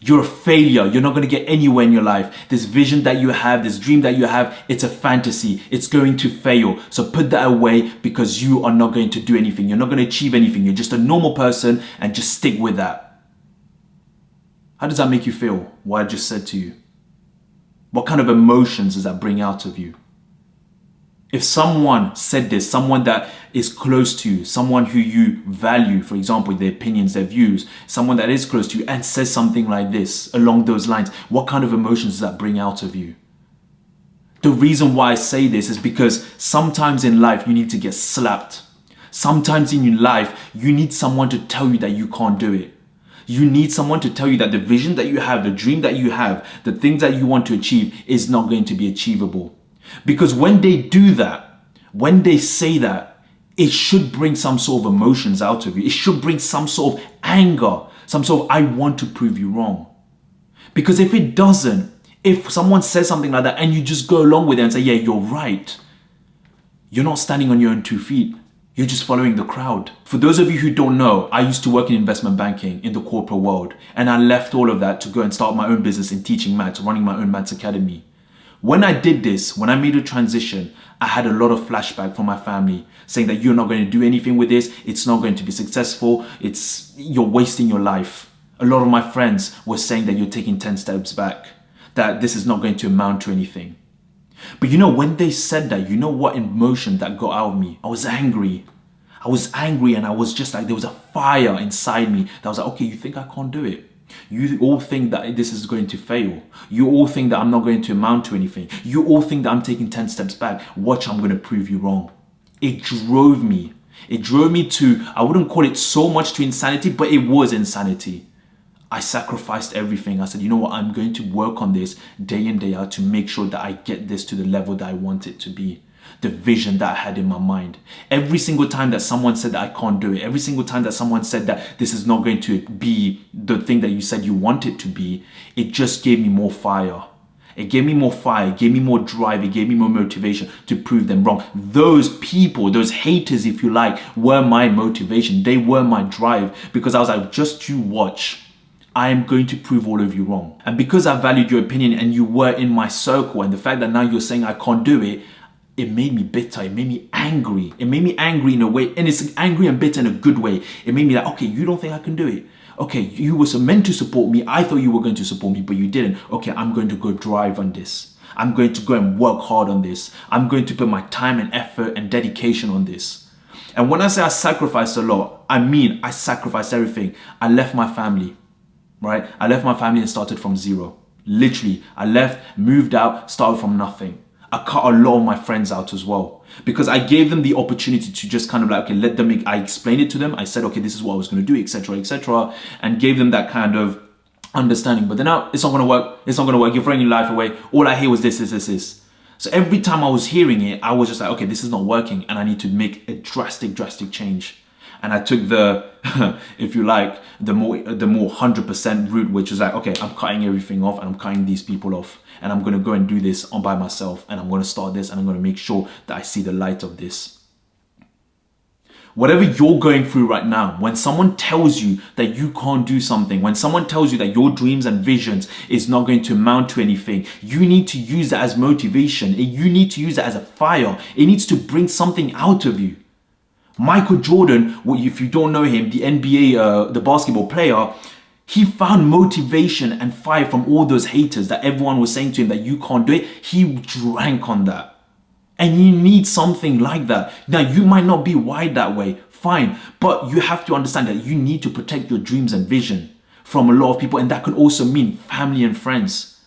You're a failure. You're not going to get anywhere in your life. This vision that you have, this dream that you have, it's a fantasy. It's going to fail. So put that away because you are not going to do anything. You're not going to achieve anything. You're just a normal person and just stick with that. How does that make you feel? What I just said to you? What kind of emotions does that bring out of you? If someone said this, someone that is close to you, someone who you value, for example, their opinions, their views, someone that is close to you and says something like this along those lines, what kind of emotions does that bring out of you? The reason why I say this is because sometimes in life you need to get slapped. Sometimes in your life you need someone to tell you that you can't do it. You need someone to tell you that the vision that you have, the dream that you have, the things that you want to achieve is not going to be achievable. Because when they do that, when they say that, it should bring some sort of emotions out of you. It should bring some sort of anger, some sort of I want to prove you wrong. Because if it doesn't, if someone says something like that and you just go along with it and say, yeah, you're right, you're not standing on your own 2 feet. You're just following the crowd. For those of you who don't know, I used to work in investment banking in the corporate world, and I left all of that to go and start my own business in teaching maths, running my own maths academy. When I did this, when I made a transition, I had a lot of flashback from my family saying that you're not going to do anything with this. It's not going to be successful. You're wasting your life. A lot of my friends were saying that you're taking 10 steps back, that this is not going to amount to anything. But when they said that, what emotion that got out of me? I was angry. And I was just like, there was a fire inside me that was like, okay, you think I can't do it? You all think that this is going to fail. You all think that I'm not going to amount to anything. You all think that I'm taking 10 steps back. Watch, I'm going to prove you wrong. It drove me. It drove me to, I wouldn't call it so much to insanity, but it was insanity. I sacrificed everything. I said, you know what? I'm going to work on this day in, day out to make sure that I get this to the level that I want it to be. The vision that I had in my mind. Every single time that someone said that I can't do it, every single time that someone said that this is not going to be the thing that you said you want it to be, it just gave me more fire. It gave me more fire, it gave me more drive, it gave me more motivation to prove them wrong. Those people, those haters, if you like, were my motivation. They were my drive because I was like, just you watch. I am going to prove all of you wrong. And because I valued your opinion and you were in my circle, and the fact that now you're saying I can't do it, it made me bitter. It made me angry. It made me angry in a way, and it's angry and bitter in a good way. It made me like, okay, you don't think I can do it? Okay, you were meant to support me. I thought you were going to support me, but you didn't. Okay, I'm going to go drive on this. I'm going to go and work hard on this. I'm going to put my time and effort and dedication on this. And when I say I sacrificed a lot, I mean I sacrificed everything. I left my family, right? I left my family and started from zero. Literally, I left, moved out, started from nothing. I cut a lot of my friends out as well because I gave them the opportunity to just kind of like, okay, I explained it to them. I said, okay, this is what I was going to do, etc., and gave them that kind of understanding. But then now it's not going to work. It's not going to work. You're throwing your life away. All I hear was this. So every time I was hearing it, I was just like, okay, this is not working and I need to make a drastic change. And I took the, if you like, the more 100% route, which is like, okay, I'm cutting everything off and I'm cutting these people off. And I'm going to go and do this all by myself. And I'm going to start this and I'm going to make sure that I see the light of this. Whatever you're going through right now, when someone tells you that you can't do something, when someone tells you that your dreams and visions is not going to amount to anything, you need to use that as motivation. You need to use that as a fire. It needs to bring something out of you. Michael Jordan, if you don't know him, the NBA, the basketball player, he found motivation and fire from all those haters that everyone was saying to him that you can't do it. He drank on that. And you need something like that. Now, you might not be wired that way, fine. But you have to understand that you need to protect your dreams and vision from a lot of people. And that could also mean family and friends.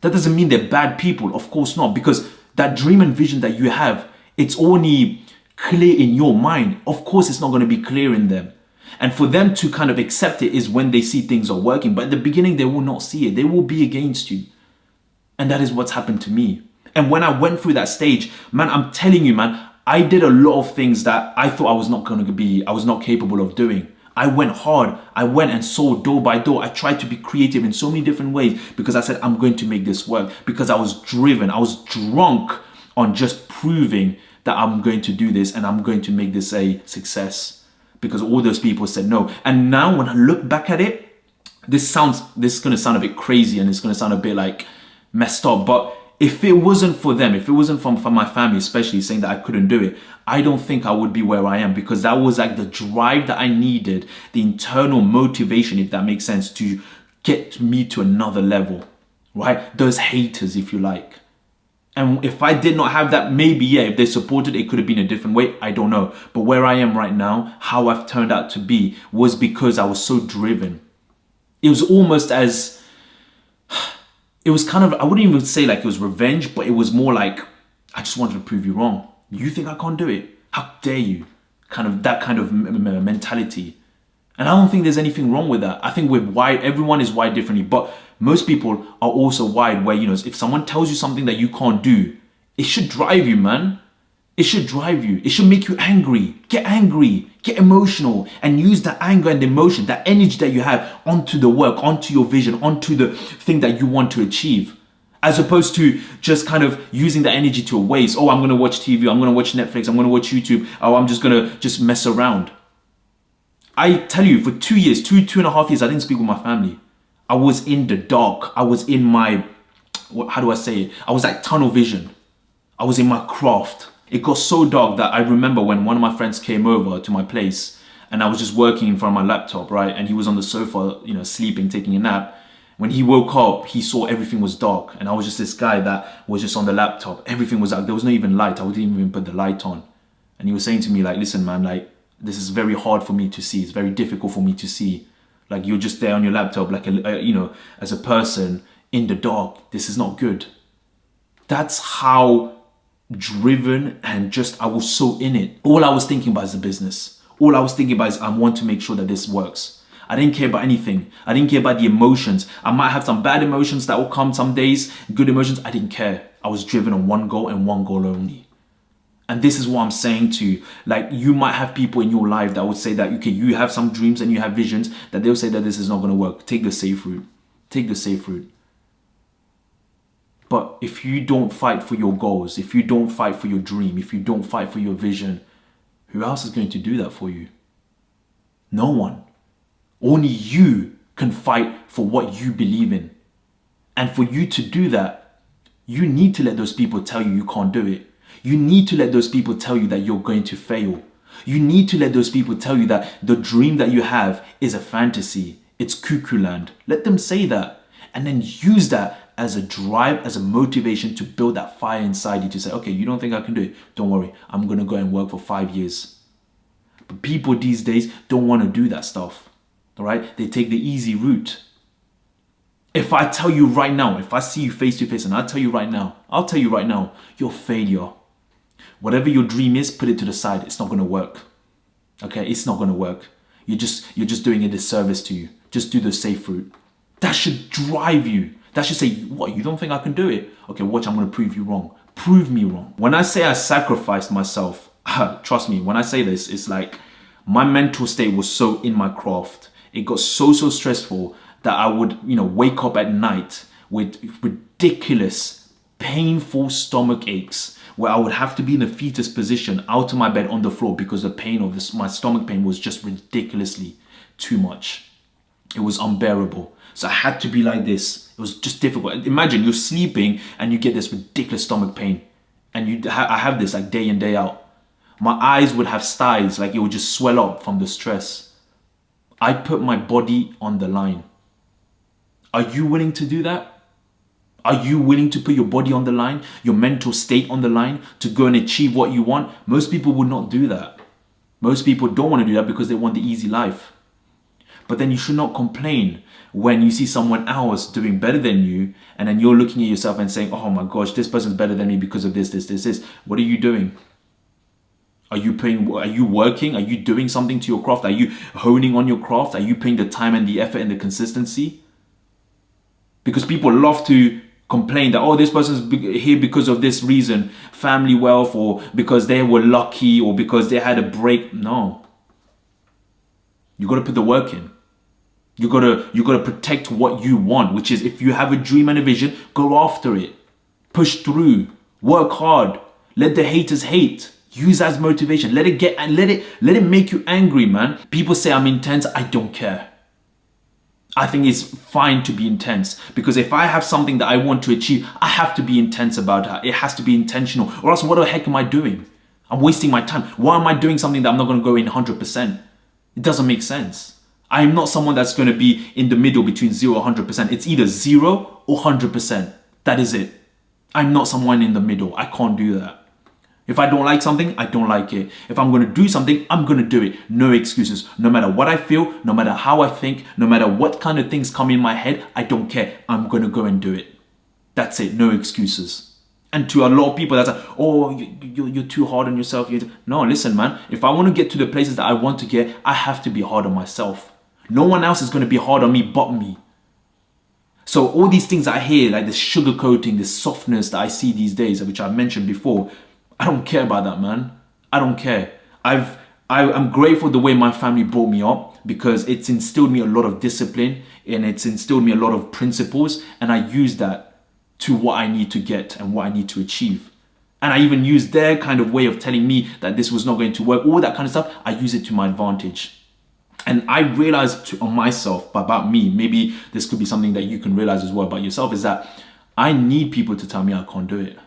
That doesn't mean they're bad people. Of course not. Because that dream and vision that you have, it's only clear in your mind. Of course, it's not going to be clear in them. And for them to kind of accept it is when they see things are working. But at the beginning, they will not see it. They will be against you. And that is what's happened to me. And when I went through that stage, man, I'm telling you, man, I did a lot of things that I thought I was not capable of doing. I went hard. I went and sold door by door. I tried to be creative in so many different ways because I said, I'm going to make this work, because I was driven. I was drunk on just proving that I'm going to do this and I'm going to make this a success, because all those people said no. And now when I look back at it, this is going to sound a bit crazy and it's going to sound a bit like messed up, but if it wasn't for them, if it wasn't from my family, especially saying that I couldn't do it, I don't think I would be where I am, because that was like the drive that I needed, the internal motivation, if that makes sense, to get me to another level, right? Those haters, if you like. And if I did not have that, maybe, yeah, if they supported, it could have been a different way. I don't know. But where I am right now, how I've turned out to be, was because I was so driven. It was almost as, it was kind of, I wouldn't even say like it was revenge, but it was more like, I just wanted to prove you wrong. You think I can't do it? How dare you? Kind of that kind of mentality. And I don't think there's anything wrong with that. I think we're wired, everyone is wired differently, but most people are also wired where, you know, if someone tells you something that you can't do, it should drive you, man. It should drive you. It should make you angry, get emotional, and use that anger and emotion, that energy that you have onto the work, onto your vision, onto the thing that you want to achieve. As opposed to just kind of using that energy to a waste. Oh, I'm going to watch TV. I'm going to watch Netflix. I'm going to watch YouTube. Oh, I'm just going to just mess around. I tell you, for 2 years, two and a half years, I didn't speak with my family. I was in the dark. I was in my, how do I say it? I was like tunnel vision. I was in my craft. It got so dark that I remember when one of my friends came over to my place and I was just working in front of my laptop, right? And he was on the sofa, you know, sleeping, taking a nap. When he woke up, he saw everything was dark. And I was just this guy that was just on the laptop. Everything was dark. There was no even light. I wouldn't even put the light on. And he was saying to me like, listen, man, like, this is very hard for me to see. It's very difficult for me to see. Like, you're just there on your laptop, like, you know, as a person in the dark. This is not good. That's how driven and just, I was so in it. All I was thinking about is the business. All I was thinking about is I want to make sure that this works. I didn't care about anything. I didn't care about the emotions. I might have some bad emotions that will come some days, good emotions. I didn't care. I was driven on one goal and one goal only. And this is what I'm saying to you. Like, you might have people in your life that would say that, okay, you have some dreams and you have visions, that they'll say that this is not going to work. Take the safe route. Take the safe route. But if you don't fight for your goals, if you don't fight for your dream, if you don't fight for your vision, who else is going to do that for you? No one. Only you can fight for what you believe in. And for you to do that, you need to let those people tell you can't do it. You need to let those people tell you that you're going to fail. You need to let those people tell you that the dream that you have is a fantasy. It's cuckoo land. Let them say that. And then use that as a drive, as a motivation to build that fire inside you to say, okay, you don't think I can do it? Don't worry. I'm going to go and work for 5 years. But people these days don't want to do that stuff. All right? They take the easy route. If I tell you right now, if I see you face to face and I'll tell you right now, you're a failure. Whatever your dream is, put it to the side. It's not going to work. Okay? It's not going to work. You're just doing a disservice to you. Just do the safe route. That should drive you. That should say, what, you don't think I can do it? Okay, watch, I'm going to prove you wrong. Prove me wrong. When I say I sacrificed myself, trust me, when I say this, it's like my mental state was so in my craft. It got so stressful that I would, wake up at night with ridiculous, painful stomach aches where I would have to be in a fetus position out of my bed on the floor because the pain of my stomach pain was just ridiculously too much. It was unbearable. So I had to be like this. It was just difficult. Imagine you're sleeping and you get this ridiculous stomach pain. And I have this like day in, day out. My eyes would have styes, like it would just swell up from the stress. I put my body on the line. Are you willing to do that? Are you willing to put your body on the line, your mental state on the line to go and achieve what you want? Most people would not do that. Most people don't want to do that because they want the easy life. But then you should not complain when you see someone else doing better than you and then you're looking at yourself and saying, oh my gosh, this person's better than me because of this. What are you doing? Are you working? Are you doing something to your craft? Are you honing on your craft? Are you putting the time and the effort and the consistency? Because people love to complain that, oh, this person's here because of this reason, family wealth, or because they were lucky, or because they had a break. No. You got to put the work in. You got to protect what you want, which is if you have a dream and a vision, go after it. Push through. Work hard. Let the haters hate. Use that as motivation. Let it make you angry, man. People say I'm intense. I don't care. I think it's fine to be intense, because if I have something that I want to achieve, I have to be intense about it. It has to be intentional, or else what the heck am I doing? I'm wasting my time. Why am I doing something that I'm not going to go in 100%? It doesn't make sense. I'm not someone that's going to be in the middle between 0 or 100%. It's either 0 or 100%. That is it. I'm not someone in the middle. I can't do that. If I don't like something, I don't like it. If I'm going to do something, I'm going to do it. No excuses. No matter what I feel, no matter how I think, no matter what kind of things come in my head, I don't care. I'm going to go and do it. That's it. No excuses. And to a lot of people, that's like, oh, you're too hard on yourself. No, listen, man. If I want to get to the places that I want to get, I have to be hard on myself. No one else is going to be hard on me but me. So all these things I hear, like this sugarcoating, this softness that I see these days, which I've mentioned before, I don't care about that, man. I don't care. I'm grateful the way my family brought me up, because it's instilled me a lot of discipline and it's instilled me a lot of principles, and I use that to what I need to get and what I need to achieve. And I even use their kind of way of telling me that this was not going to work, all that kind of stuff. I use it to my advantage. And I realized on myself, about me, maybe this could be something that you can realize as well about yourself, is that I need people to tell me I can't do it.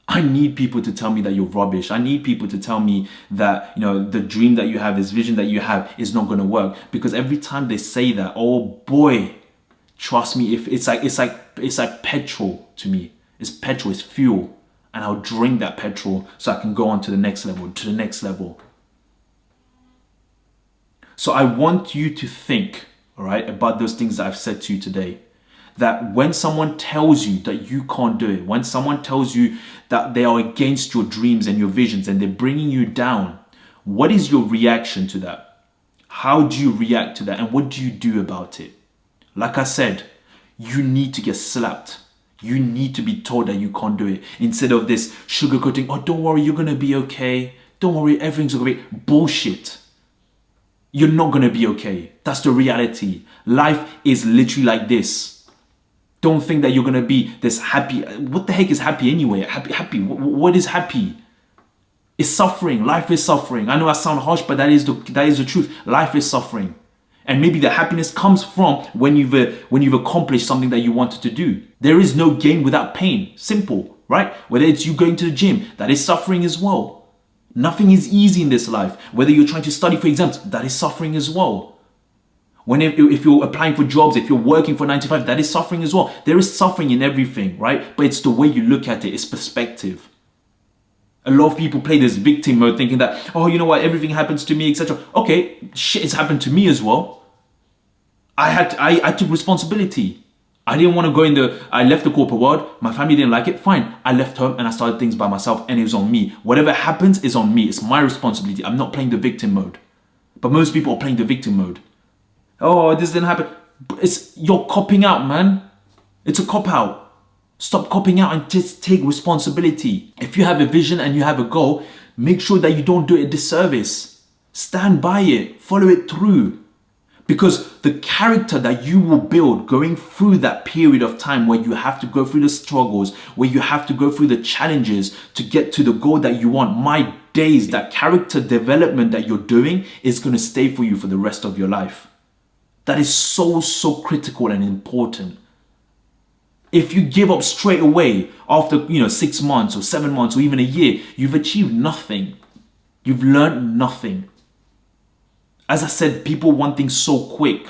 I need people to tell me that you're rubbish. I need people to tell me that, the dream that you have, this vision that you have is not going to work. Because every time they say that, oh boy, trust me, if it's like petrol to me. It's petrol, it's fuel. And I'll drink that petrol so I can go on to the next level, So I want you to think, all right, about those things that I've said to you today. That when someone tells you that you can't do it, when someone tells you that they are against your dreams and your visions and they're bringing you down, what is your reaction to that? How do you react to that? And what do you do about it? Like I said, you need to get slapped. You need to be told that you can't do it. Instead of this sugarcoating, oh, don't worry, you're going to be okay. Don't worry, everything's going to be bullshit. You're not going to be okay. That's the reality. Life is literally like this. Don't think that you're going to be this happy. What the heck is happy anyway? Happy. What is happy? It's suffering. Life is suffering. I know I sound harsh, but that is the truth. Life is suffering. And maybe the happiness comes from when you've accomplished something that you wanted to do. There is no gain without pain. Simple, right? Whether it's you going to the gym, that is suffering as well. Nothing is easy in this life. Whether you're trying to study for exams, that is suffering as well. If you're applying for jobs, if you're working for 9 to 5, that is suffering as well. There is suffering in everything, right? But it's the way you look at it, it's perspective. A lot of people play this victim mode thinking that, oh, you know what, everything happens to me, etc. Okay, shit has happened to me as well. I took responsibility. I didn't want to go I left the corporate world. My family didn't like it. Fine. I left home and I started things by myself, and it was on me. Whatever happens is on me. It's my responsibility. I'm not playing the victim mode. But most people are playing the victim mode. Oh, this didn't happen. You're copping out, man. It's a cop out. Stop copping out and just take responsibility. If you have a vision and you have a goal, make sure that you don't do it a disservice. Stand by it. Follow it through. Because the character that you will build going through that period of time where you have to go through the struggles, where you have to go through the challenges to get to the goal that you want, my days, that character development that you're doing is going to stay for you for the rest of your life. That is so, so critical and important. If you give up straight away after 6 months or 7 months or even a year, you've achieved nothing. You've learned nothing. As I said, people want things so quick.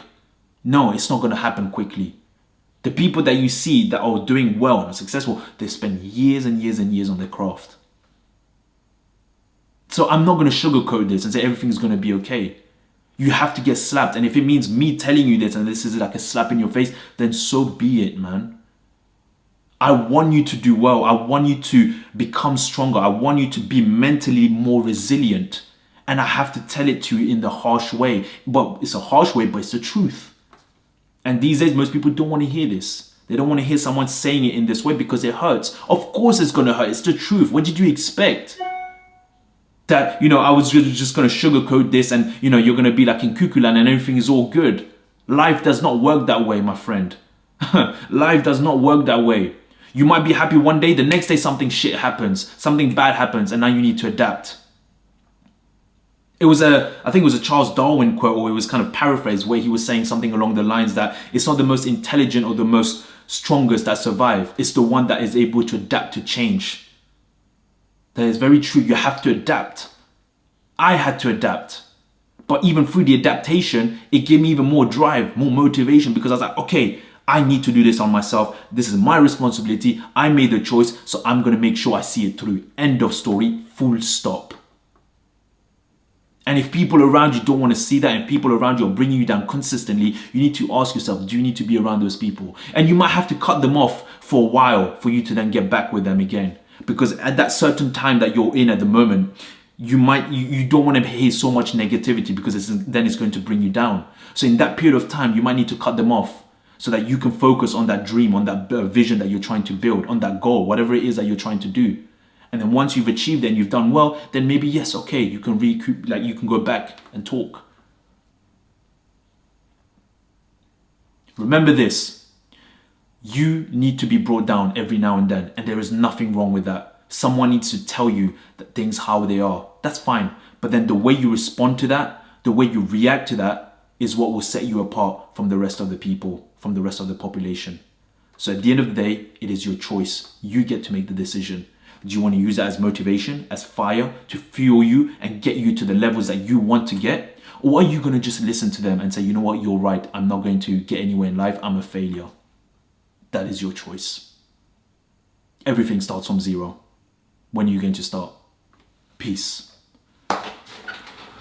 No, it's not going to happen quickly. The people that you see that are doing well and are successful, they spend years and years and years on their craft. So I'm not going to sugarcoat this and say everything's going to be okay. You have to get slapped. And if it means me telling you this and this is like a slap in your face, then so be it, man. I want you to do well. I want you to become stronger. I want you to be mentally more resilient. And I have to tell it to you in the harsh way. But it's a harsh way, but it's the truth. And these days, most people don't want to hear this. They don't want to hear someone saying it in this way because it hurts. Of course it's going to hurt. It's the truth. What did you expect? That, I was just going to sugarcoat this and, you're going to be like in Kukulan and everything is all good. Life does not work that way, my friend. Life does not work that way. You might be happy one day, the next day something shit happens. Something bad happens and now you need to adapt. I think it was a Charles Darwin quote, or it was kind of paraphrased, where he was saying something along the lines that it's not the most intelligent or the most strongest that survive. It's the one that is able to adapt to change. That is very true. You have to adapt. I had to adapt. But even through the adaptation, it gave me even more drive, more motivation, because I was like, okay, I need to do this on myself. This is my responsibility. I made the choice, so I'm going to make sure I see it through. End of story. Full stop. And if people around you don't want to see that, and people around you are bringing you down consistently, you need to ask yourself, do you need to be around those people? And you might have to cut them off for a while for you to then get back with them again. Because at that certain time that you're in at the moment, you don't want to hear so much negativity, because then it's going to bring you down. So in that period of time, you might need to cut them off so that you can focus on that dream, on that vision that you're trying to build, on that goal, whatever it is that you're trying to do. And then once you've achieved it and you've done well, then maybe, yes, okay, you can recoup, like you can go back and talk. Remember this, you need to be brought down every now and then, and there is nothing wrong with that. Someone needs to tell you that things how they are. That's fine. But then the way you respond to that, the way you react to that is what will set you apart from the rest of the people, from the rest of the population. So at the end of the day, it is your choice. You get to make the decision. Do you want to use that as motivation, as fire to fuel you and get you to the levels that you want to get? Or are you going to just listen to them and say, you know what, you're right. I'm not going to get anywhere in life. I'm a failure. That is your choice. Everything starts from zero. When are you going to start? Peace.